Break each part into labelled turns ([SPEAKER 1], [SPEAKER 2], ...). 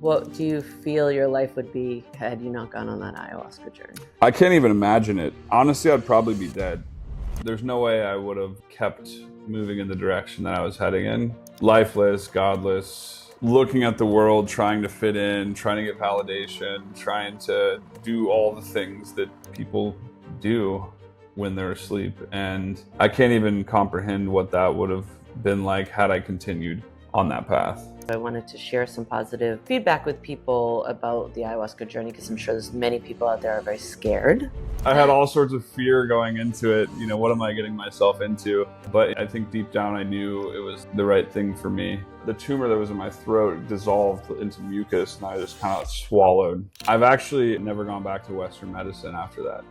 [SPEAKER 1] What do you feel your life would be had you not gone on that ayahuasca journey?
[SPEAKER 2] I can't even imagine it. Honestly, I'd probably be dead. There's no way I would have kept moving in the direction that I was heading in. Lifeless, godless, looking at the world, trying to fit in, trying to get validation, trying to do all the things that people do when they're asleep. And I can't even comprehend what that would have been like had I continued on that path.
[SPEAKER 1] I wanted to share some positive feedback with people about the ayahuasca journey because I'm sure there's many people out there are very scared.
[SPEAKER 2] I had all sorts of fear going into it. You know, what am I getting myself into? But I think deep down I knew it was the right thing for me. The tumor that was in my throat dissolved into mucus and I just kind of swallowed. I've actually never gone back to Western medicine after that.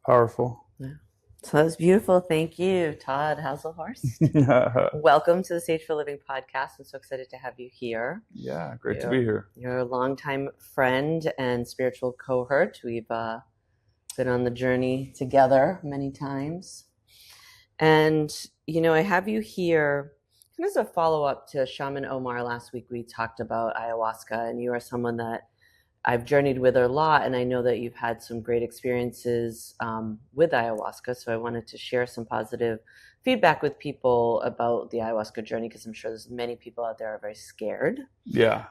[SPEAKER 2] Powerful.
[SPEAKER 1] Yeah. So that was beautiful. Thank you, Todd Haselhorst. Welcome to the SageFull Living podcast. I'm so excited to have you here.
[SPEAKER 2] Yeah, great to be here.
[SPEAKER 1] You're a longtime friend and spiritual cohort. We've been on the journey together many times. And, you know, I have you here kind of as a follow-up to Shaman Omar. Last week we talked about ayahuasca, and you are someone that I've journeyed with a lot, and I know that you've had some great experiences with ayahuasca. So I wanted to share some positive feedback with people about the ayahuasca journey because I'm sure there's many people out there are very scared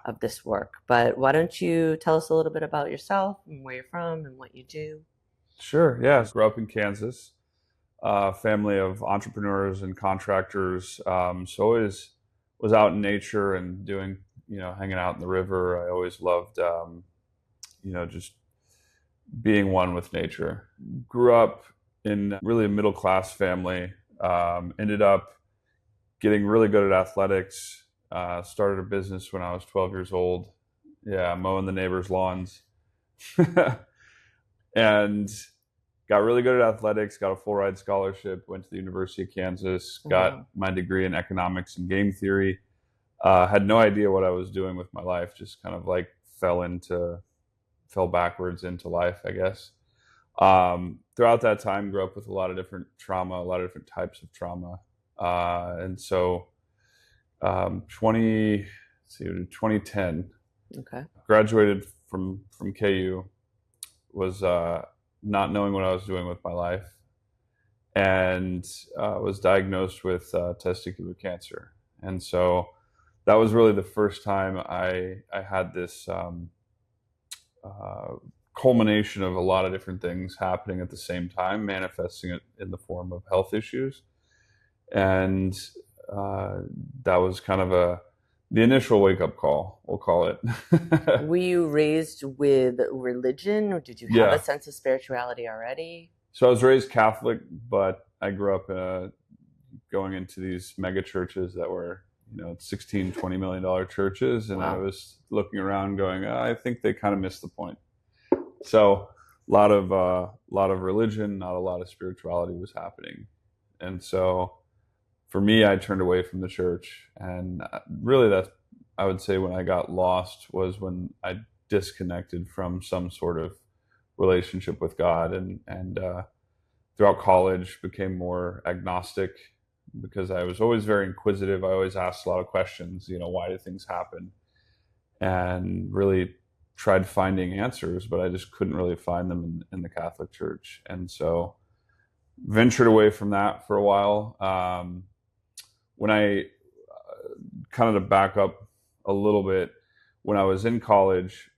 [SPEAKER 1] of this work. But why don't you tell us a little bit about yourself and where you're from and what you do?
[SPEAKER 2] Sure. Yeah. I grew up in Kansas, family of entrepreneurs and contractors. So always was out in nature and doing, hanging out in the river. I always loved, just being one with nature. Grew up in really a middle-class family, ended up getting really good at athletics, started a business when I was 12 years old. Yeah, mowing the neighbors' lawns. And got really good at athletics, got a full ride scholarship, went to the University of Kansas, got my degree in economics and game theory. Had no idea what I was doing with my life, just kind of like fell backwards into life, I guess. Throughout that time, grew up with a lot of different trauma, a lot of different types of trauma. And so 2010, graduated from KU, was not knowing what I was doing with my life, and was diagnosed with testicular cancer. And so that was really the first time I had this culmination of a lot of different things happening at the same time, manifesting it in the form of health issues. And that was kind of the initial wake-up call, we'll call it.
[SPEAKER 1] Were you raised with religion, or did you have a sense of spirituality already?
[SPEAKER 2] So I was raised Catholic, but I grew up going into these mega churches that were, $16, $20 million churches. And I was looking around going, I think they kind of missed the point. So a lot of religion, not a lot of spirituality was happening. And so for me, I turned away from the church. And really that's, I would say, when I got lost was when I disconnected from some sort of relationship with God, and throughout college became more agnostic because I was always very inquisitive. I always asked a lot of questions, why do things happen? And really tried finding answers, but I just couldn't really find them in the Catholic Church. And so ventured away from that for a while. When I kind of to back up a little bit, when I was in college,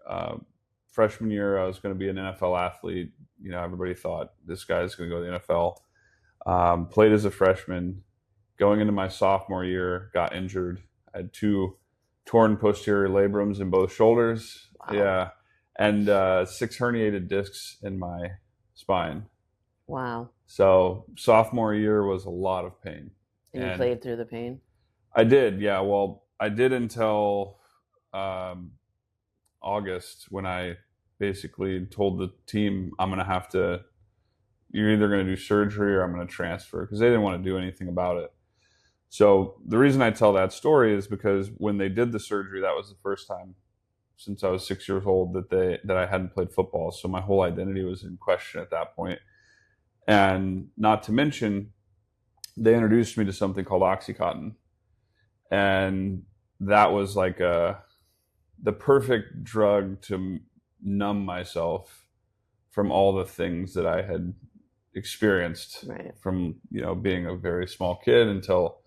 [SPEAKER 2] freshman year, I was going to be an NFL athlete. Everybody thought this guy's going to go to the NFL. Played as a freshman. Going into my sophomore year, got injured. I had 2 torn posterior labrums in both shoulders.
[SPEAKER 1] Wow.
[SPEAKER 2] Yeah. And 6 herniated discs in my spine.
[SPEAKER 1] Wow.
[SPEAKER 2] So sophomore year was a lot of pain.
[SPEAKER 1] And you played through the pain?
[SPEAKER 2] I did, yeah. Well, I did until August, when I basically told the team, you're either going to do surgery or I'm going to transfer, because they didn't want to do anything about it. So the reason I tell that story is because when they did the surgery, that was the first time since I was 6 years old that I hadn't played football. So my whole identity was in question at that point. And not to mention, they introduced me to something called Oxycontin. And that was like the perfect drug to numb myself from all the things that I had experienced,
[SPEAKER 1] right,
[SPEAKER 2] from, being a very small kid until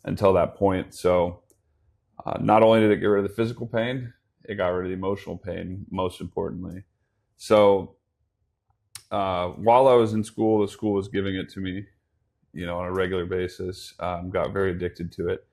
[SPEAKER 2] that point. So not only did it get rid of the physical pain, it got rid of the emotional pain, most importantly. So while I was in school, the school was giving it to me, on a regular basis. Got very addicted to it.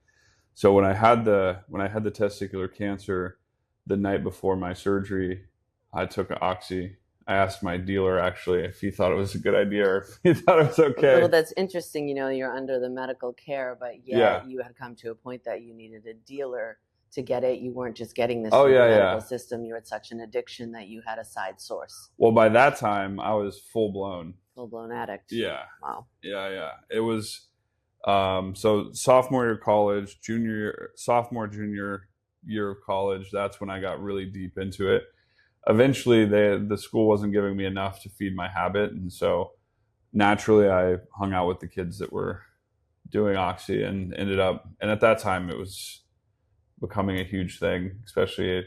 [SPEAKER 2] So when I had the testicular cancer, the night before my surgery, I took an Oxy. I asked my dealer, actually, if he thought it was a good idea or if he thought it was okay.
[SPEAKER 1] Well, that's interesting. You're under the medical care, but yet you had come to a point that you needed a dealer to get it. You weren't just getting this from the medical system. You had such an addiction that you had a side source.
[SPEAKER 2] Well, by that time, I was full-blown addict. Yeah.
[SPEAKER 1] Wow.
[SPEAKER 2] Yeah. It was, so sophomore year of college, sophomore, junior year of college, that's when I got really deep into it. Eventually, the school wasn't giving me enough to feed my habit, and so naturally I hung out with the kids that were doing Oxy, and at that time it was becoming a huge thing, especially at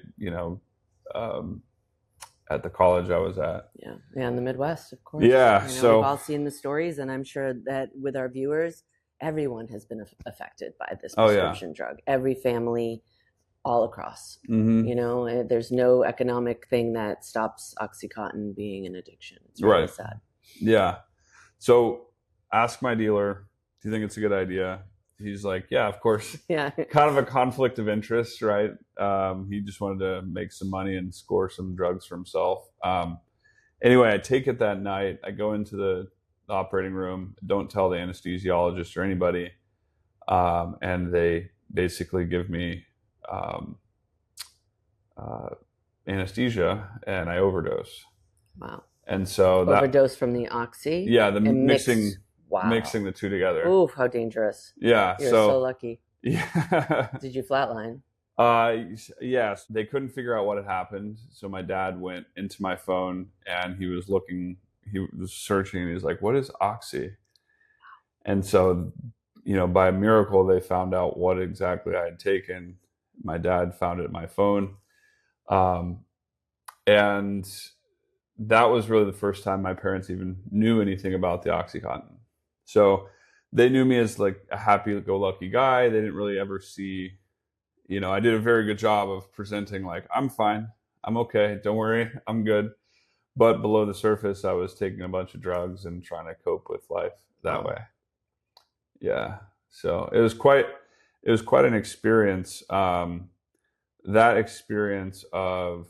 [SPEAKER 2] the college I was at.
[SPEAKER 1] Yeah, in the Midwest, of course.
[SPEAKER 2] Yeah, so
[SPEAKER 1] we've all seen the stories, and I'm sure that with our viewers, everyone has been affected by this prescription drug. Every family, all across.
[SPEAKER 2] Mm-hmm.
[SPEAKER 1] There's no economic thing that stops Oxycontin being an addiction. It's really sad.
[SPEAKER 2] Yeah. So ask my dealer, do you think it's a good idea? He's like, yeah, of course.
[SPEAKER 1] Yeah.
[SPEAKER 2] Kind of a conflict of interest, right? He just wanted to make some money and score some drugs for himself. Anyway, I take it that night. I go into the operating room, don't tell the anesthesiologist or anybody. And they basically give me anesthesia, and I overdose.
[SPEAKER 1] Wow.
[SPEAKER 2] And so
[SPEAKER 1] overdose from the Oxy?
[SPEAKER 2] Yeah, mixing the two together.
[SPEAKER 1] Ooh, how dangerous.
[SPEAKER 2] Yeah.
[SPEAKER 1] You're so lucky.
[SPEAKER 2] Yeah.
[SPEAKER 1] Did you flatline?
[SPEAKER 2] Yes. They couldn't figure out what had happened. So my dad went into my phone and he was searching, and he was like, what is Oxy? And so, by a miracle, they found out what exactly I had taken. My dad found it in my phone. And that was really the first time my parents even knew anything about the Oxycontin. So they knew me as like a happy-go-lucky guy. They didn't really ever see, I did a very good job of presenting like, I'm fine, I'm okay, don't worry, I'm good. But below the surface, I was taking a bunch of drugs and trying to cope with life that way. Yeah. So it was quite an experience. That experience of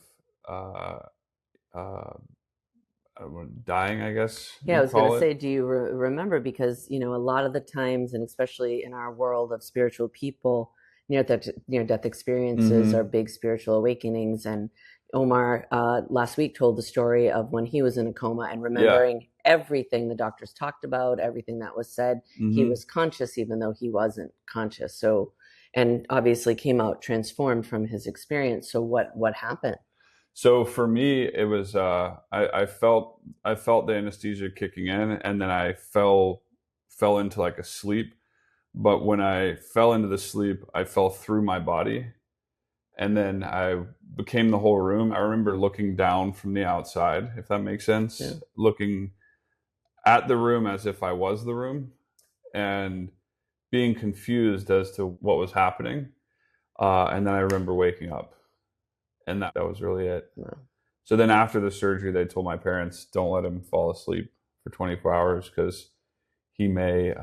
[SPEAKER 2] dying, I guess.
[SPEAKER 1] Yeah, I was going to say, do you remember? Because, a lot of the times, and especially in our world of spiritual people, near-death experiences are big spiritual awakenings. And Omar last week told the story of when he was in a coma and remembering everything the doctors talked about, everything that was said. He was conscious even though he wasn't conscious. So, and obviously came out transformed from his experience. So what happened?
[SPEAKER 2] So for me, it was I felt the anesthesia kicking in, and then I fell into like a sleep. But when I fell into the sleep, I fell through my body, and then I became the whole room. I remember looking down from the outside, if that makes sense, looking at the room as if I was the room, and being confused as to what was happening. And then I remember waking up. And that was really it.
[SPEAKER 1] Wow.
[SPEAKER 2] So then after the surgery, they told my parents, don't let him fall asleep for 24 hours because he may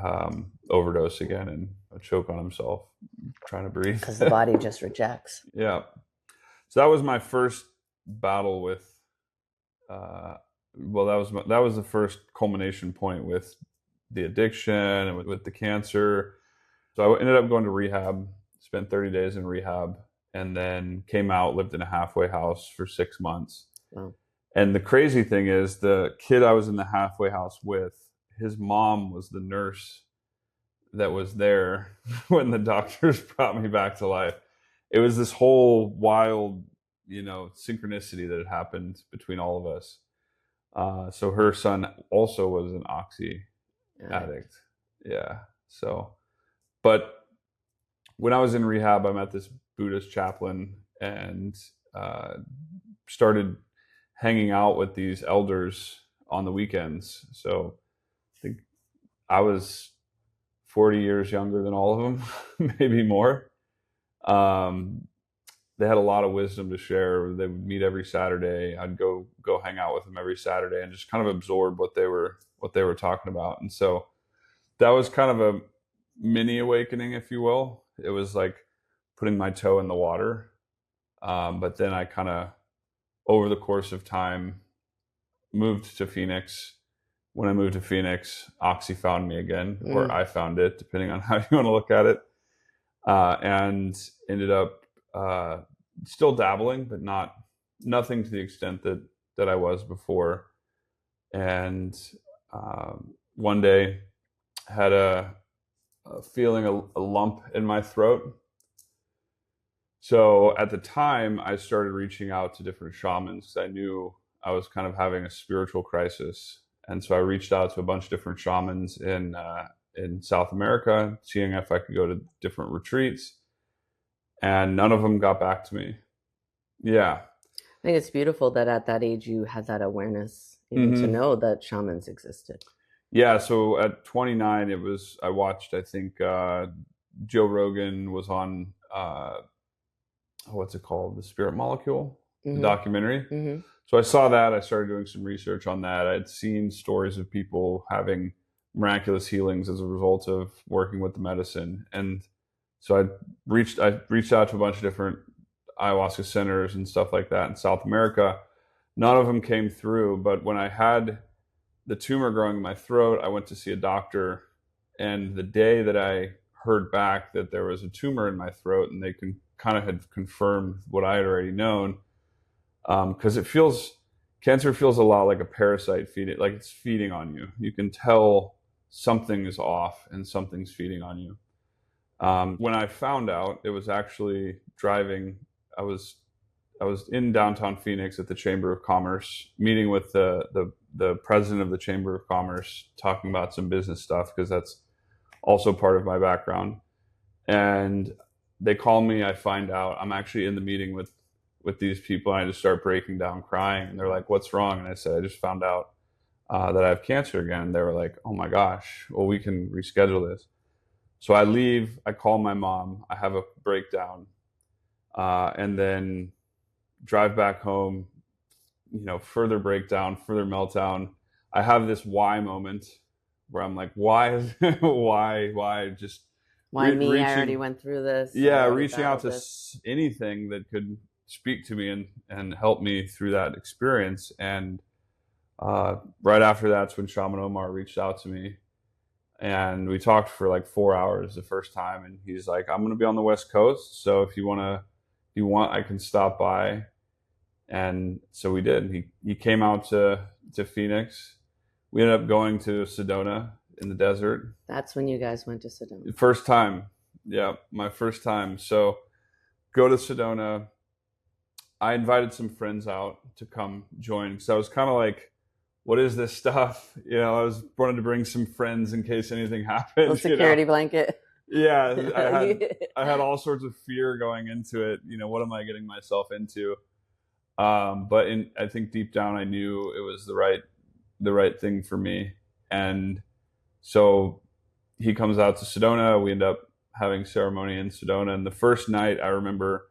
[SPEAKER 2] overdose again and choke on himself trying to breathe.
[SPEAKER 1] Because the body just rejects.
[SPEAKER 2] Yeah. So that was my first battle with, that was the first culmination point with the addiction and with the cancer. So I ended up going to rehab, spent 30 days in rehab, and then came out, lived in a halfway house for 6 months.
[SPEAKER 1] Wow.
[SPEAKER 2] And the crazy thing is, the kid I was in the halfway house with, his mom was the nurse that was there when the doctors brought me back to life. It was this whole wild, synchronicity that had happened between all of us. So her son also was an oxy addict. Yeah. So, but when I was in rehab, I met this Buddhist chaplain and started hanging out with these elders on the weekends. So I think I was 40 years younger than all of them, maybe more. They had a lot of wisdom to share. They would meet every Saturday. I'd go hang out with them every Saturday and just kind of absorb what they were talking about. And so that was kind of a mini awakening, if you will. It was like putting my toe in the water. But then I kind of, over the course of time, moved to Phoenix. When I moved to Phoenix, Oxy found me again, or I found it, depending on how you want to look at it. And ended up still dabbling, but nothing to the extent that I was before. And one day had a feeling, a lump in my throat. So at the time, I started reaching out to different shamans because I knew I was kind of having a spiritual crisis. And so I reached out to a bunch of different shamans in South America, seeing if I could go to different retreats. And none of them got back to me. Yeah.
[SPEAKER 1] I think it's beautiful that at that age you had that awareness, even to know that shamans existed.
[SPEAKER 2] Yeah. So at 29, I watched, I think, Joe Rogan was on, what's it called? The Spirit Molecule, the documentary. So I saw that. I started doing some research on that. I'd seen stories of people having miraculous healings as a result of working with the medicine. And so I reached out to a bunch of different ayahuasca centers and stuff like that in South America. None of them came through. But when I had the tumor growing in my throat, I went to see a doctor. And the day that I heard back that there was a tumor in my throat, and they kind of had confirmed what I had already known, because cancer feels a lot like a parasite feeding, like it's feeding on you. You can tell something is off and something's feeding on you. When I found out, it was actually driving. I was in downtown Phoenix at the Chamber of Commerce, meeting with the president of the Chamber of Commerce, talking about some business stuff, because that's also part of my background. And they call me. I find out I'm actually in the meeting with these people, and I just start breaking down crying. And they're like, "What's wrong?" And I said, "I just found out that I have cancer again." And they were like, "Oh my gosh, well, we can reschedule this." So I leave, I call my mom, I have a breakdown, and then drive back home, further breakdown, further meltdown. I have this why moment where I'm like, why, just
[SPEAKER 1] why me? I already went through this.
[SPEAKER 2] Yeah, reaching out to anything that could speak to me and help me through that experience. And right after that's when Shaman Omar reached out to me. And we talked for like 4 hours the first time, and he's like, "I'm going to be on the West Coast, so if you want, I can stop by." And so we did. He came out to Phoenix. We ended up going to Sedona in the desert.
[SPEAKER 1] That's when you guys went to Sedona.
[SPEAKER 2] First time, yeah, my first time. So go to Sedona. I invited some friends out to come join. So I was kind of like, what is this stuff? I wanted to bring some friends in case anything happened.
[SPEAKER 1] A security blanket.
[SPEAKER 2] Yeah, I had all sorts of fear going into it. What am I getting myself into? But I think deep down I knew it was the right thing for me. And so he comes out to Sedona. We end up having ceremony in Sedona. And the first night I remember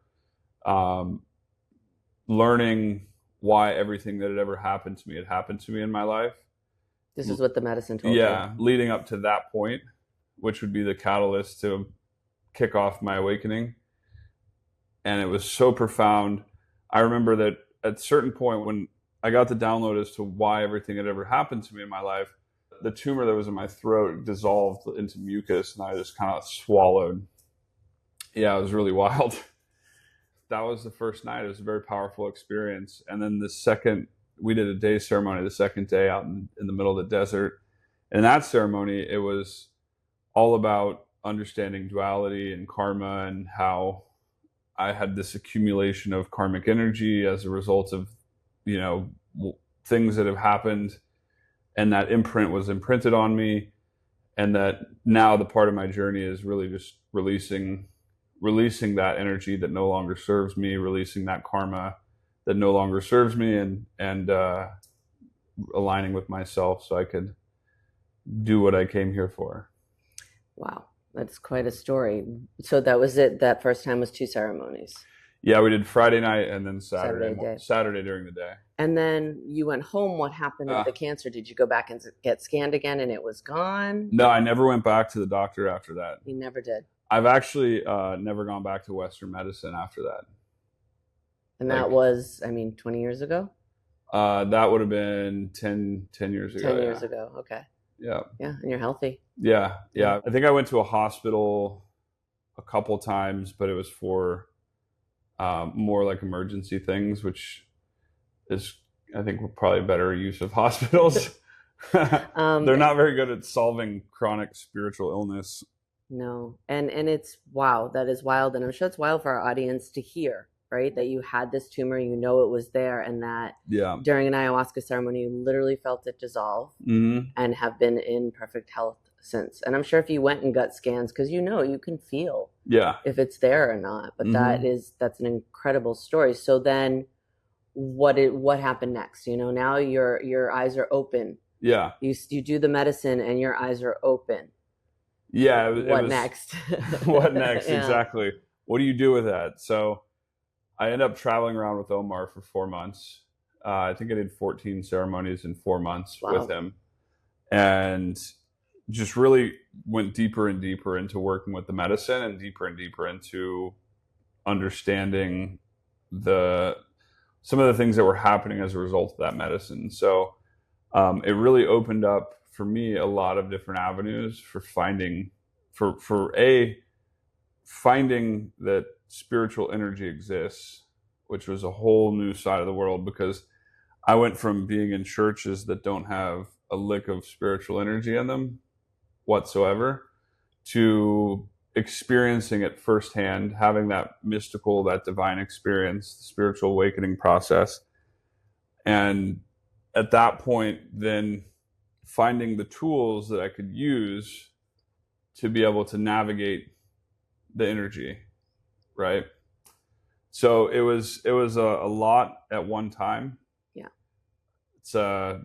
[SPEAKER 2] learning why everything that had ever happened to me had happened to me in my life.
[SPEAKER 1] This is what the medicine told you.
[SPEAKER 2] Yeah, leading up to that point, which would be the catalyst to kick off my awakening. And it was so profound. I remember that at a certain point when I got the download as to why everything had ever happened to me in my life, the tumor that was in my throat dissolved into mucus, and I just kind of swallowed. Yeah, it was really wild. That was the first night. It was a very powerful experience. And then we did a day ceremony the second day out in the middle of the desert. And in that ceremony, it was all about understanding duality and karma, and how I had this accumulation of karmic energy as a result of, things that have happened, and that imprint was imprinted on me. And that now the part of my journey is really just releasing that energy that no longer serves me, releasing that karma that no longer serves me, and aligning with myself so I could do what I came here for.
[SPEAKER 1] Wow, that's quite a story. So that was it. That first time was 2 ceremonies.
[SPEAKER 2] Yeah, we did Friday night and then Saturday during the day.
[SPEAKER 1] And then you went home. What happened with the cancer? Did you go back and get scanned again and it was gone?
[SPEAKER 2] No, I never went back to the doctor after that.
[SPEAKER 1] You never did?
[SPEAKER 2] I've actually never gone back to Western medicine after that.
[SPEAKER 1] And that was, 20 years ago?
[SPEAKER 2] That would have been 10 years ago.
[SPEAKER 1] 10 years ago, okay.
[SPEAKER 2] Yeah.
[SPEAKER 1] Yeah, and you're healthy.
[SPEAKER 2] Yeah. I think I went to a hospital a couple times, but it was for more like emergency things, which is, I think, probably a better use of hospitals. They're not very good at solving chronic spiritual illness.
[SPEAKER 1] No. And it's, wow, that is wild. And I'm sure it's wild for our audience to hear, right? That you had this tumor, it was there, and that during an ayahuasca ceremony, you literally felt it dissolve and have been in perfect health since. And I'm sure if you went and got scans, because you can feel if it's there or not. But that's an incredible story. So then what happened next? Now your eyes are open. Yeah. You do the medicine and your eyes are open.
[SPEAKER 2] Yeah.
[SPEAKER 1] What next?
[SPEAKER 2] What next? Yeah. Exactly. What do you do with that? So I ended up traveling around with Omar for 4 months. I think I did 14 ceremonies in 4 months with him, and just really went deeper and deeper into working with the medicine, and deeper into understanding some of the things that were happening as a result of that medicine. So it really opened up for me a lot of different avenues for finding that spiritual energy exists, which was a whole new side of the world, because I went from being in churches that don't have a lick of spiritual energy in them whatsoever to experiencing it firsthand, having that that divine experience, the spiritual awakening process. And at that point, then finding the tools that I could use to be able to navigate the energy. Right. So it was a lot at one time. Yeah. It's a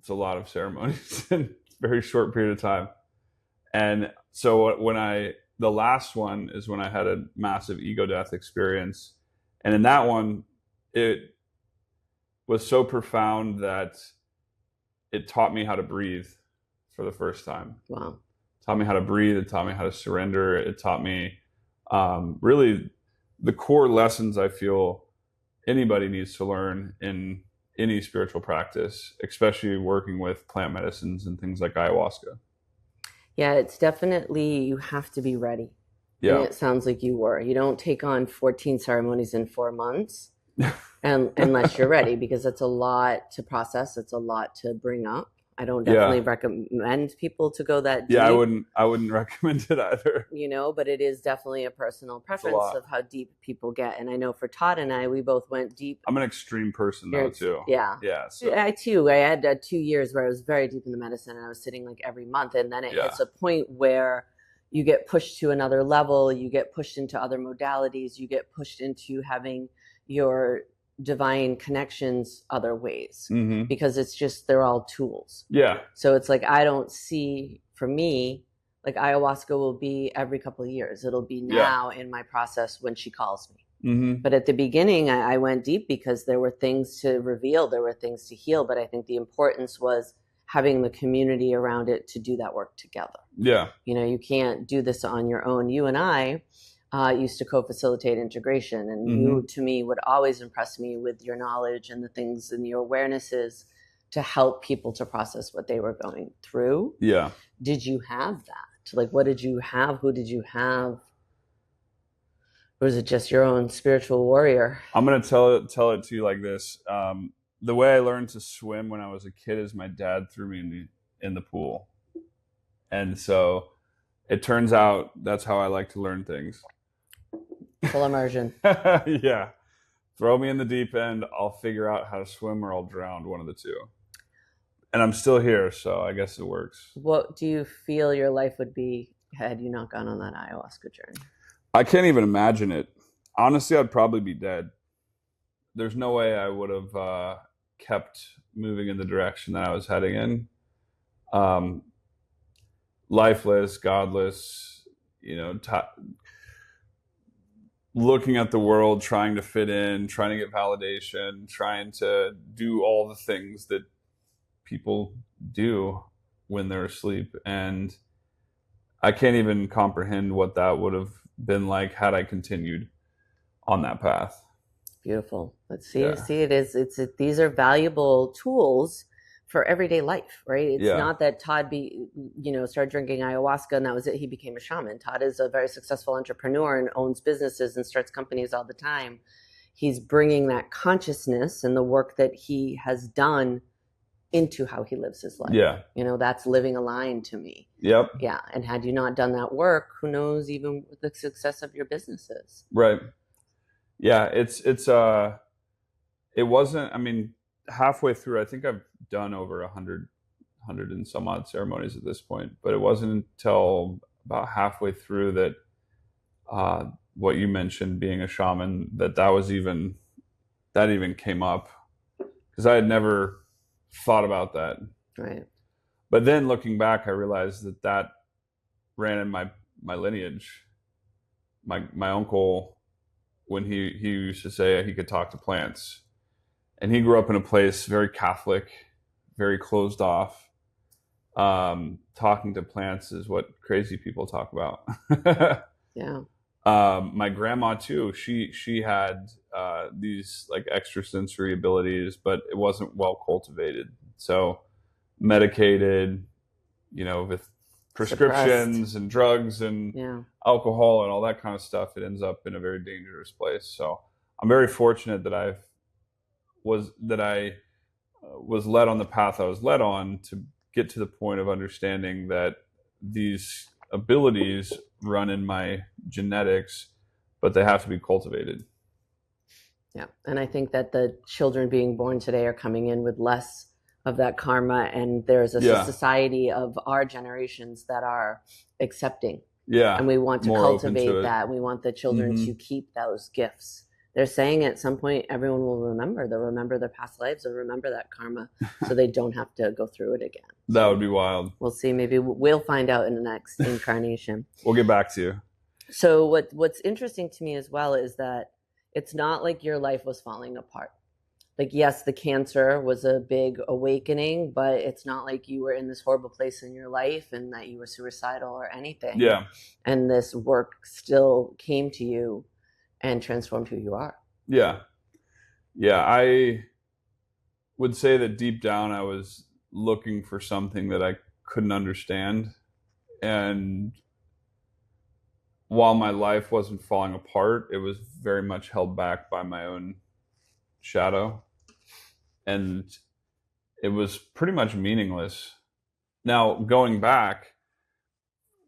[SPEAKER 2] lot of ceremonies in a very short period of time. And so the last one is when I had a massive ego death experience. And in that one, it was so profound that it taught me how to breathe for the first time. Wow. It taught me how to breathe. It taught me how to surrender. It taught me really the core lessons I feel anybody needs to learn in any spiritual practice, especially working with plant medicines and things like ayahuasca.
[SPEAKER 1] Yeah, it's definitely, you have to be ready. Yeah. And it sounds like you were. You don't take on 14 ceremonies in 4 months unless you're ready, because it's a lot to process. It's a lot to bring up. I don't definitely recommend people to go that deep. Yeah,
[SPEAKER 2] I wouldn't recommend it either.
[SPEAKER 1] But it is definitely a personal preference of how deep people get. And I know for Todd and I, we both went deep.
[SPEAKER 2] I'm an extreme person though too.
[SPEAKER 1] Yeah. Yeah. So. I had 2 years where I was very deep in the medicine, and I was sitting like every month. And then it hits a point where you get pushed to another level, you get pushed into other modalities, you get pushed into having your divine connections other ways, because it's just, they're all tools. Yeah. So it's like, I don't see, for me, like ayahuasca will be every couple of years. It'll be now in my process when she calls me. But at the beginning, I went deep because there were things to reveal, there were things to heal. But I think the importance was having the community around it to do that work together. Yeah. You can't do this on your own. You and I used to co-facilitate integration, and you, to me, would always impress me with your knowledge and the things and your awarenesses to help people to process what they were going through. Yeah. Did you have that? Like, what did you have? Who did you have? Or was it just your own spiritual warrior?
[SPEAKER 2] I'm going to tell it to you like this. The way I learned to swim when I was a kid is my dad threw me in the pool. And so it turns out that's how I like to learn things.
[SPEAKER 1] Full immersion.
[SPEAKER 2] Yeah. Throw me in the deep end. I'll figure out how to swim or I'll drown, one of the two. And I'm still here, so I guess it works.
[SPEAKER 1] What do you feel your life would be had you not gone on that ayahuasca journey?
[SPEAKER 2] I can't even imagine it. Honestly, I'd probably be dead. There's no way I would have kept moving in the direction that I was heading in. Lifeless, godless, looking at the world, trying to fit in, trying to get validation, trying to do all the things that people do when they're asleep. And I can't even comprehend what that would have been like had I continued on that path.
[SPEAKER 1] Beautiful. Let's see. Yeah. See, these are valuable tools for everyday life, right? It's not that Todd started drinking ayahuasca and that was it. He became a shaman. Todd is a very successful entrepreneur and owns businesses and starts companies all the time. He's bringing that consciousness and the work that he has done into how he lives his life.
[SPEAKER 2] Yeah.
[SPEAKER 1] That's living aligned to me.
[SPEAKER 2] Yep.
[SPEAKER 1] Yeah. And had you not done that work, who knows even what the success of your business is.
[SPEAKER 2] Right. Yeah. It wasn't, halfway through, I think I've done over 100 and some odd ceremonies at this point, but it wasn't until about halfway through that, what you mentioned, being a shaman, that even came up, because I had never thought about that.
[SPEAKER 1] Right.
[SPEAKER 2] But then looking back, I realized that ran in my lineage. My uncle, when he used to say he could talk to plants, and he grew up in a place very Catholic, very closed off. Talking to plants is what crazy people talk about.
[SPEAKER 1] Yeah.
[SPEAKER 2] My grandma too, she had these like extrasensory abilities, but it wasn't well cultivated. So medicated, with prescriptions
[SPEAKER 1] Suppressed.
[SPEAKER 2] And drugs and alcohol and all that kind of stuff, it ends up in a very dangerous place. So I'm very fortunate that I was led on the path I was led on to get to the point of understanding that these abilities run in my genetics, but they have to be cultivated.
[SPEAKER 1] Yeah. And I think that the children being born today are coming in with less of that karma, and there's a society of our generations that are accepting.
[SPEAKER 2] Yeah.
[SPEAKER 1] And we want to cultivate that. We want the children to keep those gifts. They're saying at some point everyone will remember. They'll remember their past lives. They'll remember that karma, so they don't have to go through it again.
[SPEAKER 2] That would be wild.
[SPEAKER 1] We'll see. Maybe we'll find out in the next incarnation.
[SPEAKER 2] We'll get back to you.
[SPEAKER 1] So what's interesting to me as well is that it's not like your life was falling apart. Like, yes, the cancer was a big awakening, but it's not like you were in this horrible place in your life and that you were suicidal or anything.
[SPEAKER 2] Yeah.
[SPEAKER 1] And this work still came to you and transformed who you are.
[SPEAKER 2] Yeah. Yeah. I would say that deep down I was looking for something that I couldn't understand. And while my life wasn't falling apart, it was very much held back by my own shadow. And it was pretty much meaningless. Now, going back,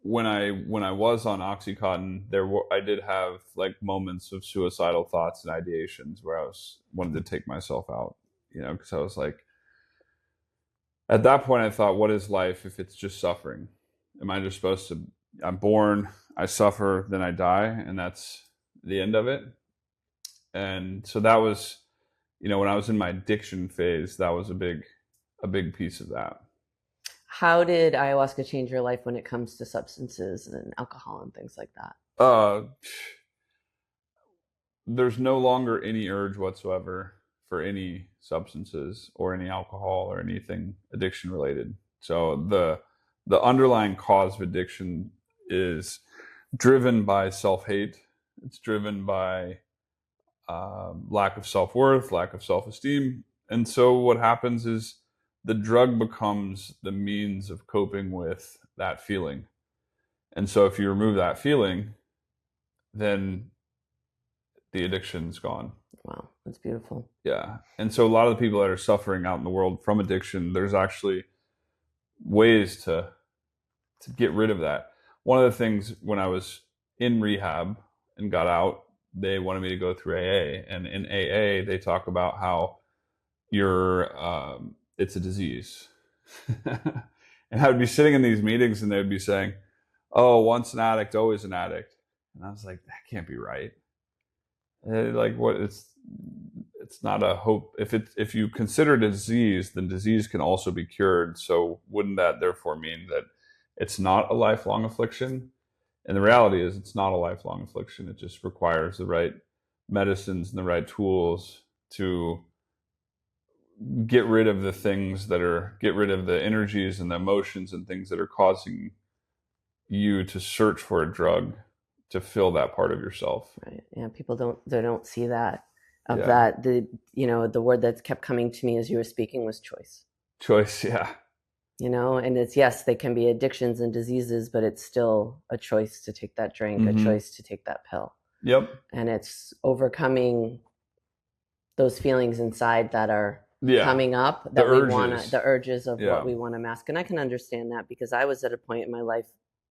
[SPEAKER 2] when I was on Oxycontin, I did have like moments of suicidal thoughts and ideations where I wanted to take myself out, because I was like, at that point I thought, what is life if it's just suffering? Am I just supposed to, I'm born, I suffer, then I die, and that's the end of it? And so that was, when I was in my addiction phase, that was a big piece of that.
[SPEAKER 1] How did ayahuasca change your life when it comes to substances and alcohol and things like that?
[SPEAKER 2] There's no longer any urge whatsoever for any substances or any alcohol or anything addiction related. So the underlying cause of addiction is driven by self-hate. It's driven by lack of self-worth, lack of self-esteem. And so what happens is the drug becomes the means of coping with that feeling. And so if you remove that feeling, then the addiction's gone.
[SPEAKER 1] Wow, that's beautiful.
[SPEAKER 2] Yeah. And so a lot of the people that are suffering out in the world from addiction, there's actually ways to get rid of that. One of the things when I was in rehab and got out, they wanted me to go through AA. And in AA, they talk about how it's a disease. And I would be sitting in these meetings and they would be saying, oh, once an addict, always an addict. And I was like, that can't be right. Like, what? It's not a hope. If you consider it a disease, then disease can also be cured. So wouldn't that therefore mean that it's not a lifelong affliction? And the reality is it's not a lifelong affliction. It just requires the right medicines and the right tools to get rid of the things get rid of the energies and the emotions and things that are causing you to search for a drug to fill that part of yourself.
[SPEAKER 1] Right. Yeah. People don't see that. The word that kept coming to me as you were speaking was choice.
[SPEAKER 2] Choice. Yeah.
[SPEAKER 1] And it's, yes, they can be addictions and diseases, but it's still a choice to take that drink, a choice to take that pill.
[SPEAKER 2] Yep.
[SPEAKER 1] And it's overcoming those feelings inside that are coming up, that the urges of what we want to mask. And I can understand that because I was at a point in my life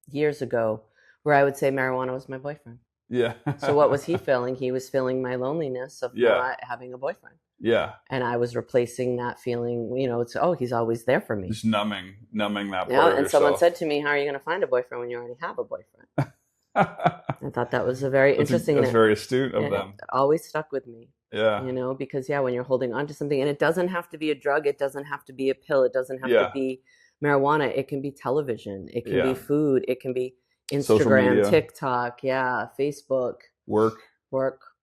[SPEAKER 1] years ago where I would say marijuana was my boyfriend.
[SPEAKER 2] Yeah.
[SPEAKER 1] So what was he feeling? He was feeling my loneliness of not having a boyfriend.
[SPEAKER 2] Yeah.
[SPEAKER 1] And I was replacing that feeling, it's, he's always there for me.
[SPEAKER 2] Just numbing that part of
[SPEAKER 1] and
[SPEAKER 2] yourself.
[SPEAKER 1] Someone said to me, how are you going to find a boyfriend when you already have a boyfriend? I thought that was a very interesting.
[SPEAKER 2] That's very astute of them.
[SPEAKER 1] It always stuck with me.
[SPEAKER 2] Yeah.
[SPEAKER 1] Because when you're holding on to something, and it doesn't have to be a drug, it doesn't have to be a pill, it doesn't have to be marijuana, it can be television, it can be food, it can be Instagram, TikTok, Facebook,
[SPEAKER 2] work.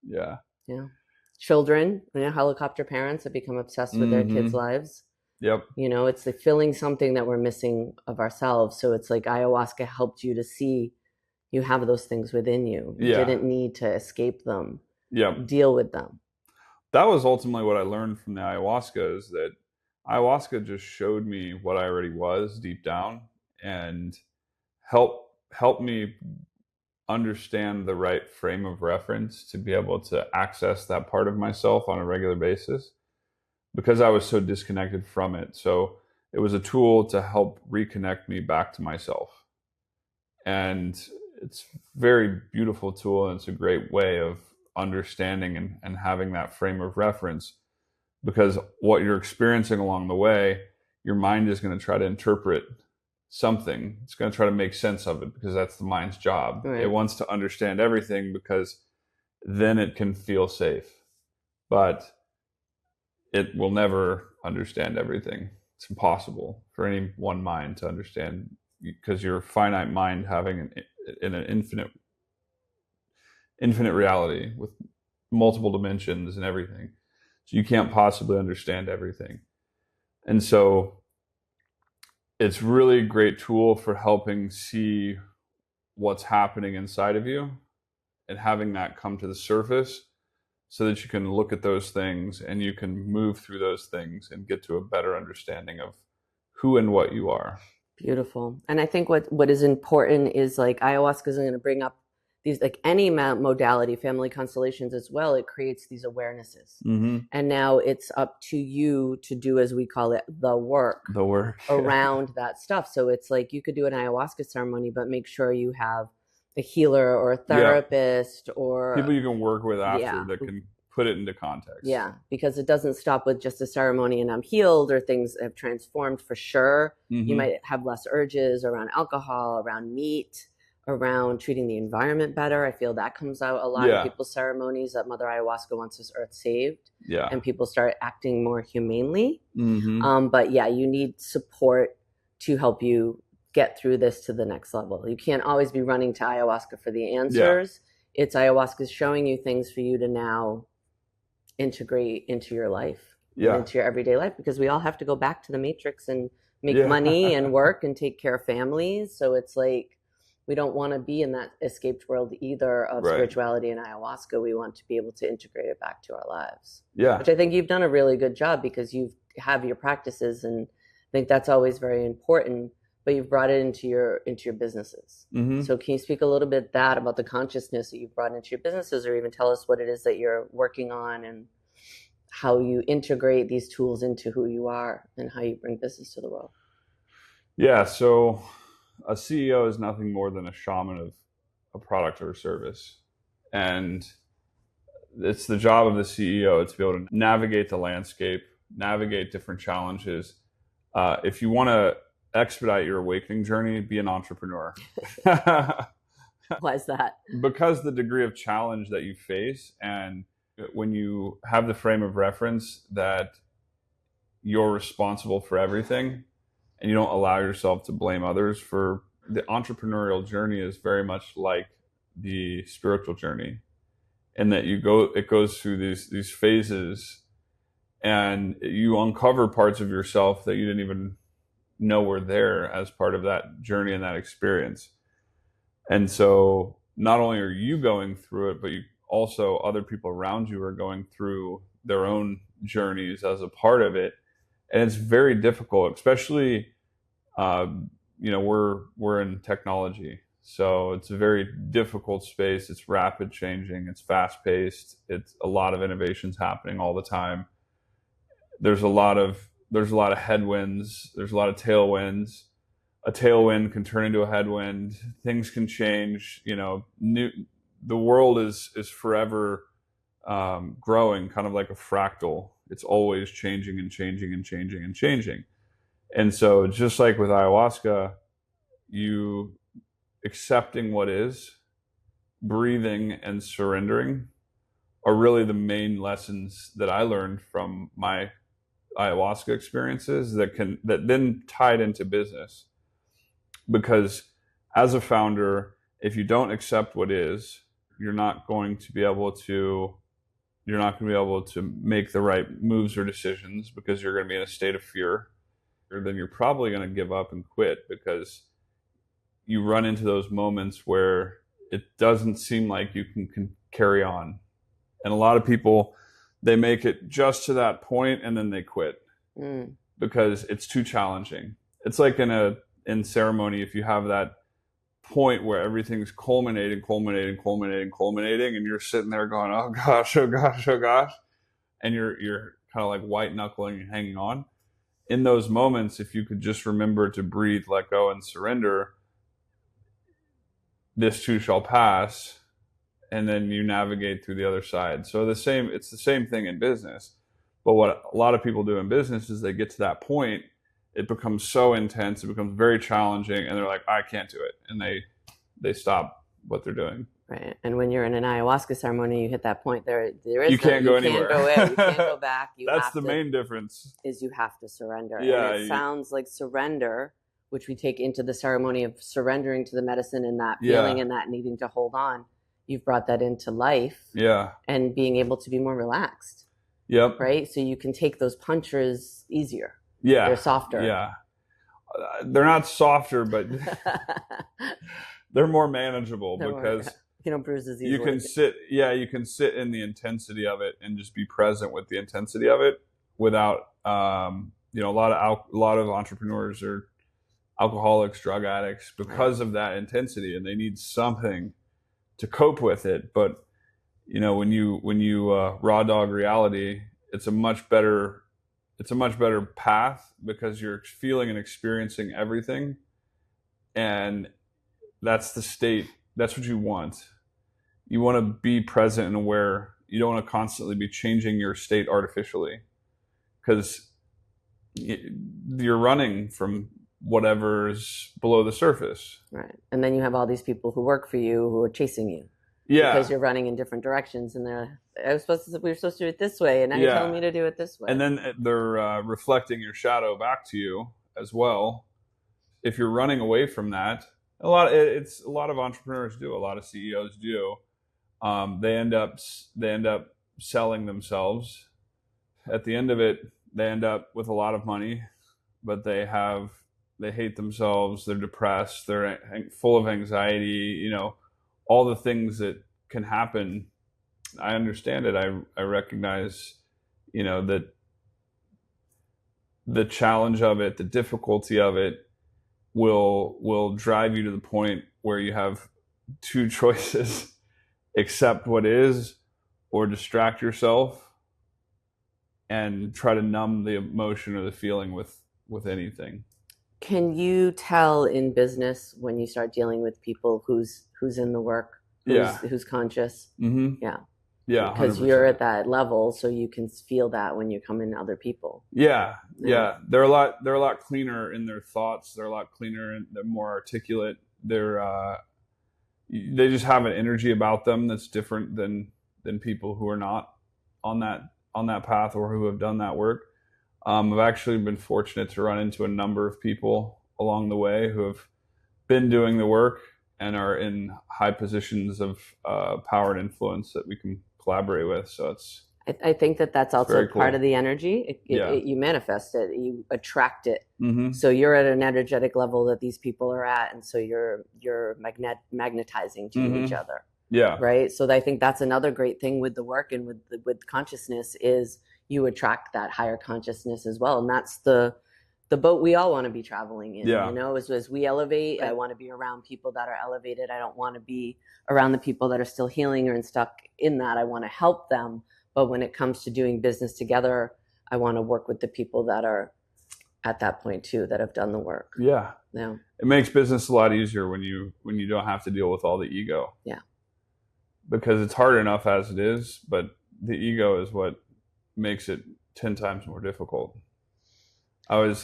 [SPEAKER 1] Yeah. Children, helicopter parents have become obsessed with their kids' lives.
[SPEAKER 2] Yep.
[SPEAKER 1] It's like filling something that we're missing of ourselves. So it's like ayahuasca helped you to see you have those things within you. You didn't need to escape them. Deal with them.
[SPEAKER 2] That was ultimately what I learned from the ayahuasca, is that ayahuasca just showed me what I already was deep down and helped me understand the right frame of reference to be able to access that part of myself on a regular basis, because I was so disconnected from it. So it was a tool to help reconnect me back to myself. And it's a very beautiful tool, and it's a great way of understanding and having that frame of reference, because what you're experiencing along the way, your mind is going to try to interpret something. It's going to try to make sense of it, because that's the mind's job. Right. It wants to understand everything because then it can feel safe, but it will never understand everything. It's impossible for any one mind to understand, because your finite mind having an infinite reality with multiple dimensions and everything. So you can't possibly understand everything. And so it's really a great tool for helping see what's happening inside of you and having that come to the surface so that you can look at those things and you can move through those things and get to a better understanding of who and what you are.
[SPEAKER 1] Beautiful. And I think what is important is, like, ayahuasca is going to bring up these, like any modality, family constellations as well, it creates these awarenesses. Mm-hmm. And now it's up to you to do, as we call it, the work around that stuff. So it's like you could do an ayahuasca ceremony, but make sure you have a healer or a therapist or
[SPEAKER 2] people you can work with after that can put it into context.
[SPEAKER 1] Yeah, because it doesn't stop with just a ceremony and I'm healed, or things have transformed for sure. Mm-hmm. You might have less urges around alcohol, around meat, around treating the environment better. I feel that comes out a lot in people's ceremonies, that Mother Ayahuasca wants this earth saved. Yeah. And people start acting more humanely. Mm-hmm. But you need support to help you get through this to the next level. You can't always be running to ayahuasca for the answers. Yeah. It's ayahuasca showing you things for you to now integrate into your life, into your everyday life, because we all have to go back to the matrix and make money and work and take care of families. So it's like, we don't want to be in that escaped world either of spirituality and ayahuasca. We want to be able to integrate it back to our lives. Yeah. Which I think you've done a really good job, because you have your practices, and I think that's always very important. but you've brought it into your businesses.
[SPEAKER 2] Mm-hmm.
[SPEAKER 1] So can you speak a little bit about the consciousness that you've brought into your businesses, or even tell us what it is that you're working on and how you integrate these tools into who you are and how you bring business to the world?
[SPEAKER 2] Yeah, so a CEO is nothing more than a shaman of a product or a service. And it's the job of the CEO to be able to navigate the landscape, navigate different challenges. If you want to expedite your awakening journey, be an entrepreneur.
[SPEAKER 1] Why is that?
[SPEAKER 2] Because the degree of challenge that you face, and when you have the frame of reference that you're responsible for everything and you don't allow yourself to blame others for the entrepreneurial journey, is very much like the spiritual journey, in that it goes through these phases, and you uncover parts of yourself that you didn't even know were there as part of that journey and that experience. And so not only are you going through it, but also other people around you are going through their own journeys as a part of it. And it's very difficult, especially, we're in technology. So it's a very difficult space. It's rapid changing. It's fast paced. It's a lot of innovations happening all the time. There's a lot of headwinds. There's a lot of tailwinds. A tailwind can turn into a headwind. Things can change. The world is forever growing, kind of like a fractal. It's always changing and changing and changing and changing. And so just like with ayahuasca, you accepting what is, breathing, and surrendering are really the main lessons that I learned from my ayahuasca experiences that then tied into business. Because as a founder, if you don't accept what is, you're not going to be able to make the right moves or decisions, because you're going to be in a state of fear. Or then you're probably going to give up and quit, because you run into those moments where it doesn't seem like you can carry on. And a lot of people, they make it just to that point and then they quit because it's too challenging. It's like in ceremony, if you have that point where everything's culminating, and you're sitting there going, oh gosh, oh gosh, oh gosh, and you're kind of like white knuckling and hanging on. In those moments, if you could just remember to breathe, let go, and surrender, this too shall pass, and then you navigate through the other side. So it's the same thing in business. But what a lot of people do in business is they get to that point, it becomes so intense, it becomes very challenging, and they're like, I can't do it. And they stop what they're doing.
[SPEAKER 1] Right. And when you're in an ayahuasca ceremony, you hit that point, there is
[SPEAKER 2] you can't go anywhere.
[SPEAKER 1] You can't go back.
[SPEAKER 2] That's the main difference.
[SPEAKER 1] Is you have to surrender.
[SPEAKER 2] Yeah,
[SPEAKER 1] and it sounds like surrender, which we take into the ceremony of surrendering to the medicine and that feeling and that needing to hold on. You've brought that into life.
[SPEAKER 2] Yeah.
[SPEAKER 1] And being able to be more relaxed.
[SPEAKER 2] Yep.
[SPEAKER 1] Right? So you can take those punches easier.
[SPEAKER 2] Yeah.
[SPEAKER 1] They're softer.
[SPEAKER 2] Yeah. They're not softer, but they're more manageable because
[SPEAKER 1] bruise as easily.
[SPEAKER 2] You can sit in the intensity of it and just be present with the intensity of it without, a lot of entrepreneurs are alcoholics, drug addicts because of that intensity, and they need something to cope with it. But, when you raw dog reality, it's a much better path, because you're feeling and experiencing everything. And that's the state. That's what you want. You want to be present and aware. You don't want to constantly be changing your state artificially, because you're running from whatever's below the surface.
[SPEAKER 1] Right. And then you have all these people who work for you who are chasing you.
[SPEAKER 2] Yeah.
[SPEAKER 1] Because you're running in different directions, and we were supposed to do it this way, and now you're telling me to do it this way.
[SPEAKER 2] And then they're reflecting your shadow back to you as well. If you're running away from that, a lot of entrepreneurs do, a lot of CEOs do. They end up selling themselves. At the end of it, they end up with a lot of money, but they hate themselves. They're depressed. They're full of anxiety. All the things that can happen. I understand it. I recognize, that the challenge of it, the difficulty of it, will drive you to the point where you have two choices: accept what is, or distract yourself and try to numb the emotion or the feeling with anything.
[SPEAKER 1] Can you tell in business when you start dealing with people who's in the work, who's conscious?
[SPEAKER 2] Mm-hmm.
[SPEAKER 1] Yeah.
[SPEAKER 2] Yeah,
[SPEAKER 1] because
[SPEAKER 2] 100%.
[SPEAKER 1] you're at that level, so you can feel that when you come in other people.
[SPEAKER 2] Yeah. They're a lot cleaner in their thoughts. They're a lot cleaner and they're more articulate. They just have an energy about them that's different than people who are not on that path or who have done that work. I've actually been fortunate to run into a number of people along the way who have been doing the work and are in high positions of power and influence that we can collaborate with. So
[SPEAKER 1] I think that's also
[SPEAKER 2] cool.
[SPEAKER 1] part of the energy. You manifest it, you attract it.
[SPEAKER 2] Mm-hmm.
[SPEAKER 1] So you're at an energetic level that these people are at, and so you're magnetizing to each other.
[SPEAKER 2] Yeah.
[SPEAKER 1] Right. So I think that's another great thing with the work and with consciousness is you attract that higher consciousness as well, and that's the boat we all want to be traveling in.
[SPEAKER 2] Yeah.
[SPEAKER 1] You know, as we elevate, I want to be around people that are elevated. I don't want to be around the people that are still healing or stuck in that. I want to help them. But when it comes to doing business together, I want to work with the people that are at that point too, that have done the work.
[SPEAKER 2] Yeah.
[SPEAKER 1] Yeah.
[SPEAKER 2] It makes business a lot easier when you don't have to deal with all the ego.
[SPEAKER 1] Yeah.
[SPEAKER 2] Because it's hard enough as it is, but the ego is what makes it 10 times more difficult. I'm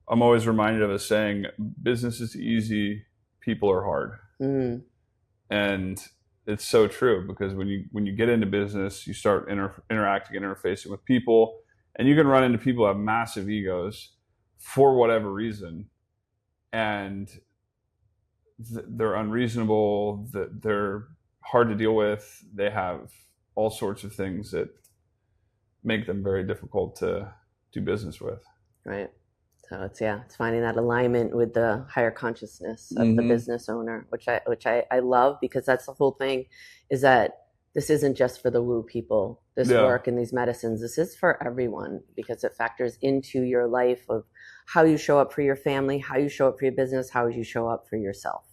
[SPEAKER 2] always reminded of a saying, business is easy, people are hard. Mm. And it's so true, because when you get into business, you start interacting and interfacing with people, and you can run into people who have massive egos for whatever reason, and they're unreasonable, they're hard to deal with, they have all sorts of things that make them very difficult to do business with.
[SPEAKER 1] Right. So it's finding that alignment with the higher consciousness of the business owner, which I love, because that's the whole thing, is that this isn't just for the woo people, this work and these medicines, this is for everyone, because it factors into your life of how you show up for your family, how you show up for your business, how you show up for yourself.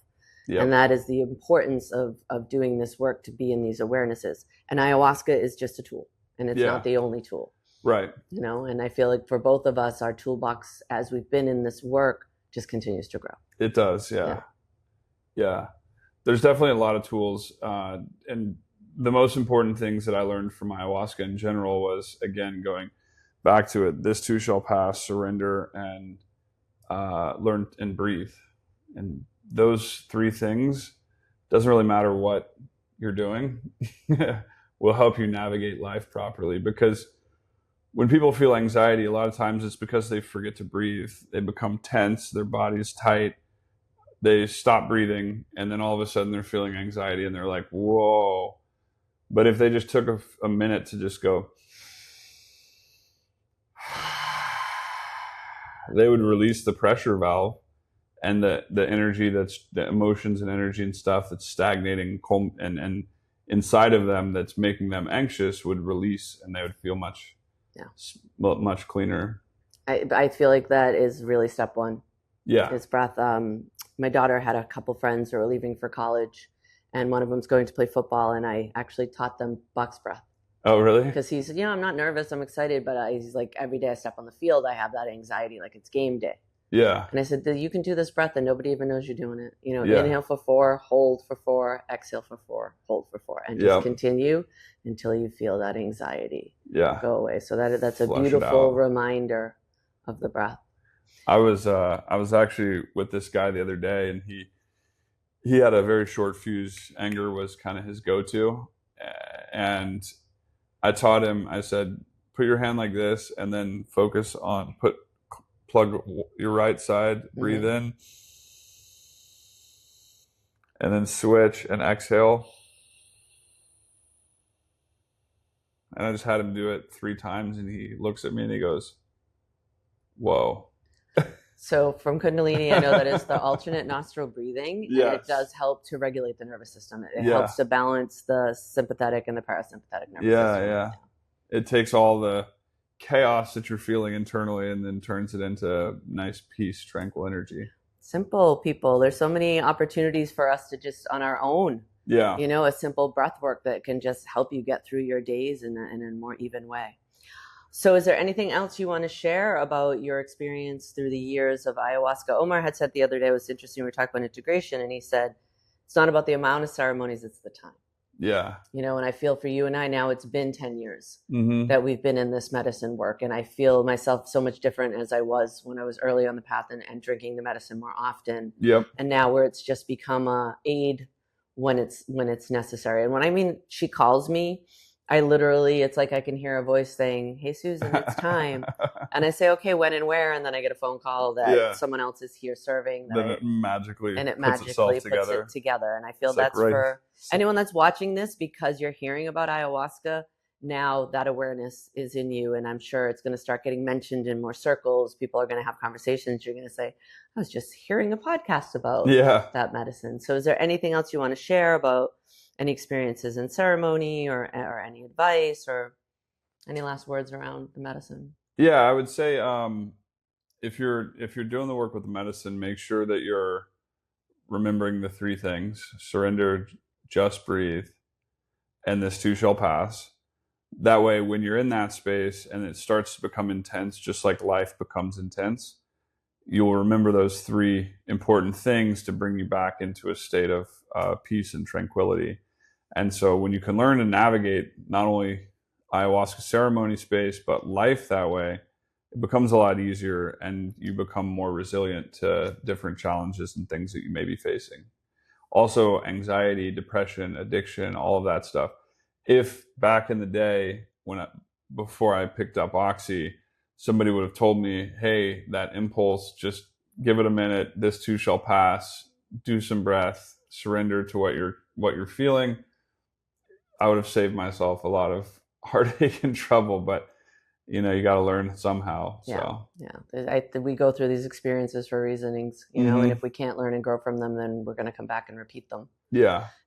[SPEAKER 1] Yep. And that is the importance of doing this work, to be in these awarenesses. And ayahuasca is just a tool, and it's not the only tool.
[SPEAKER 2] Right.
[SPEAKER 1] You know, and I feel like for both of us, our toolbox, as we've been in this work, just continues to grow.
[SPEAKER 2] It does. Yeah. There's definitely a lot of tools. And the most important things that I learned from ayahuasca in general was, again, going back to it, this too shall pass, surrender, and learn and breathe. And those three things, doesn't really matter what you're doing, will help you navigate life properly. Because when people feel anxiety, a lot of times it's because they forget to breathe. They become tense, their body's tight, they stop breathing, and then all of a sudden they're feeling anxiety and they're like, whoa. But if they just took a minute to just go, they would release the pressure valve, and the energy, that's the emotions and energy and stuff that's stagnating and inside of them that's making them anxious would release, and they would feel much cleaner.
[SPEAKER 1] I feel like that is really step one.
[SPEAKER 2] Yeah.
[SPEAKER 1] It's breath. My daughter had a couple friends who were leaving for college, and one of them's going to play football, and I actually taught them box breath.
[SPEAKER 2] Oh, really?
[SPEAKER 1] Because he said, I'm not nervous, I'm excited, but he's like, every day I step on the field, I have that anxiety, like it's game day.
[SPEAKER 2] Yeah.
[SPEAKER 1] And I said, you can do this breath and nobody even knows you're doing it. Inhale for 4, hold for 4, exhale for 4, hold for 4, and just continue until you feel that anxiety go away. So that's a beautiful reminder of the breath.
[SPEAKER 2] I was actually with this guy the other day, and he had a very short fuse. Anger was kind of his go-to, and I taught him. I said, put your hand like this, and then focus on plug your right side, breathe in, and then switch and exhale. And I just had him do it 3 times, and he looks at me and he goes, whoa.
[SPEAKER 1] So from Kundalini, I know that it's the alternate nostril breathing.
[SPEAKER 2] Yes.
[SPEAKER 1] And it does help to regulate the nervous system. It helps to balance the sympathetic and the parasympathetic nervous system.
[SPEAKER 2] Yeah. It takes all the chaos that you're feeling internally and then turns it into nice peace, tranquil energy.
[SPEAKER 1] Simple, people. There's so many opportunities for us to just on our own,
[SPEAKER 2] Yeah.
[SPEAKER 1] a simple breath work that can just help you get through your days in a more even way. So is there anything else you want to share about your experience through the years of ayahuasca? Omar had said the other day, it was interesting, we were talking about integration, and he said, it's not about the amount of ceremonies, it's the time.
[SPEAKER 2] Yeah.
[SPEAKER 1] And I feel for you and I now, it's been 10 years
[SPEAKER 2] that
[SPEAKER 1] we've been in this medicine work. And I feel myself so much different as I was when I was early on the path and drinking the medicine more often.
[SPEAKER 2] Yep.
[SPEAKER 1] And now where it's just become a aid when it's necessary. And when I mean she calls me, I literally, it's like I can hear a voice saying, hey, Susan, it's time. And I say, okay, when and where? And then I get a phone call that someone else is here serving.
[SPEAKER 2] Then it magically puts
[SPEAKER 1] it together. And I feel that's for anyone that's watching this, because you're hearing about ayahuasca, now that awareness is in you. And I'm sure it's going to start getting mentioned in more circles. People are going to have conversations. You're going to say, I was just hearing a podcast about that medicine. So is there anything else you want to share about any experiences in ceremony or any advice or any last words around the medicine?
[SPEAKER 2] Yeah, I would say if you're doing the work with the medicine, make sure that you're remembering the three things: surrender, just breathe, and this too shall pass. That way, when you're in that space and it starts to become intense, just like life becomes intense, you'll remember those three important things to bring you back into a state of peace and tranquility. And so when you can learn to navigate not only ayahuasca ceremony space, but life that way, it becomes a lot easier and you become more resilient to different challenges and things that you may be facing. Also, anxiety, depression, addiction, all of that stuff. If back in the day, before I picked up Oxy, somebody would have told me, hey, that impulse, just give it a minute, this too shall pass, do some breath, surrender to what you're feeling, I would have saved myself a lot of heartache and trouble. But you got to learn somehow.
[SPEAKER 1] We go through these experiences for reasonings, and if we can't learn and grow from them, then we're going to come back and repeat them.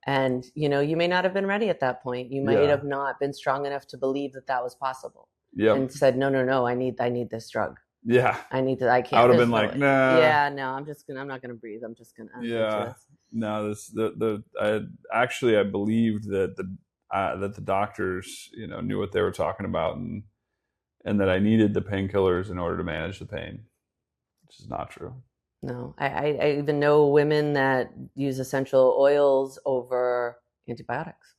[SPEAKER 1] And you may not have been ready at that point. You might have not been strong enough to believe that was possible. And said, no, I need this drug. I can't.
[SPEAKER 2] I would have been like, nah.
[SPEAKER 1] I'm not going to breathe. I'm just going
[SPEAKER 2] to. No, I believed that the doctors, knew what they were talking about, and that I needed the painkillers in order to manage the pain, which is not true.
[SPEAKER 1] No, I even know women that use essential oils over antibiotics.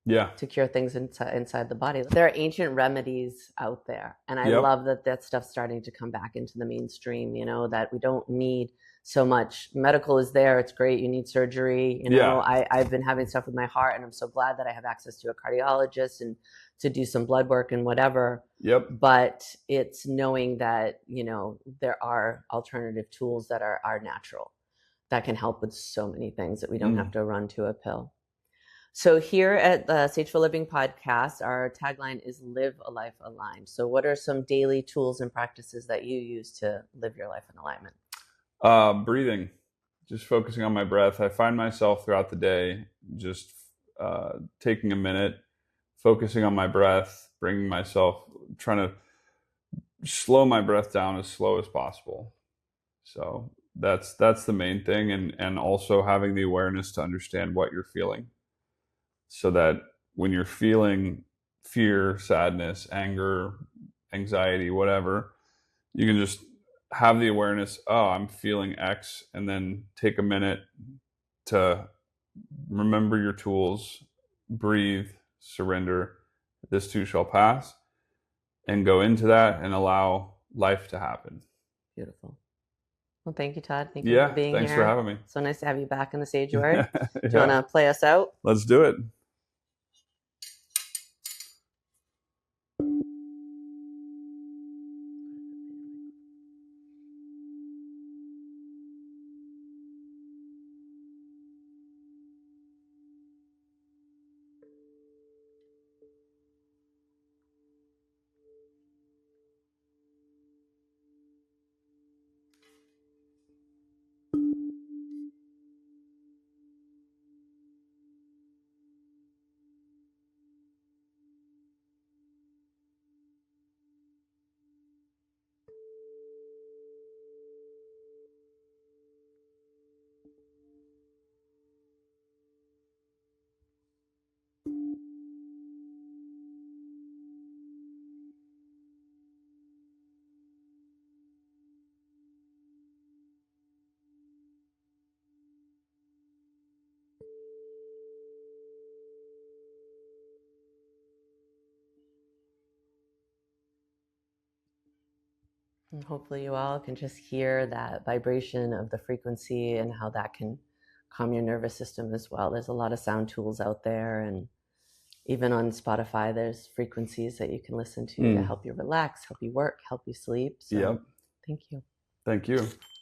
[SPEAKER 1] To cure things inside the body. There are ancient remedies out there. And I love that stuff's starting to come back into the mainstream, that we don't need so much. Medical is there. It's great. You need surgery. I've been having stuff with my heart, and I'm so glad that I have access to a cardiologist and to do some blood work and whatever. But it's knowing that, there are alternative tools that are natural that can help with so many things that we don't have to run to a pill. So here at the SageFull Living podcast, our tagline is live a life aligned. So what are some daily tools and practices that you use to live your life in alignment?
[SPEAKER 2] Breathing, just focusing on my breath. I find myself throughout the day just taking a minute, focusing on my breath, trying to slow my breath down as slow as possible. So that's the main thing. And also having the awareness to understand what you're feeling, so that when you're feeling fear, sadness, anger, anxiety, whatever, you can just have the awareness, I'm feeling X, and then take a minute to remember your tools, breathe, surrender, this too shall pass, and go into that and allow life to happen.
[SPEAKER 1] Beautiful. Well, thank you, Todd. Thank you for being here.
[SPEAKER 2] Thanks for having me.
[SPEAKER 1] So nice to have you back in the sanctuary. Do you want to play us out?
[SPEAKER 2] Let's do it.
[SPEAKER 1] And hopefully you all can just hear that vibration of the frequency and how that can calm your nervous system as well. There's a lot of sound tools out there, and even on Spotify, there's frequencies that you can listen to help you relax, help you work, help you sleep. So
[SPEAKER 2] Yep.
[SPEAKER 1] thank you.
[SPEAKER 2] Thank you.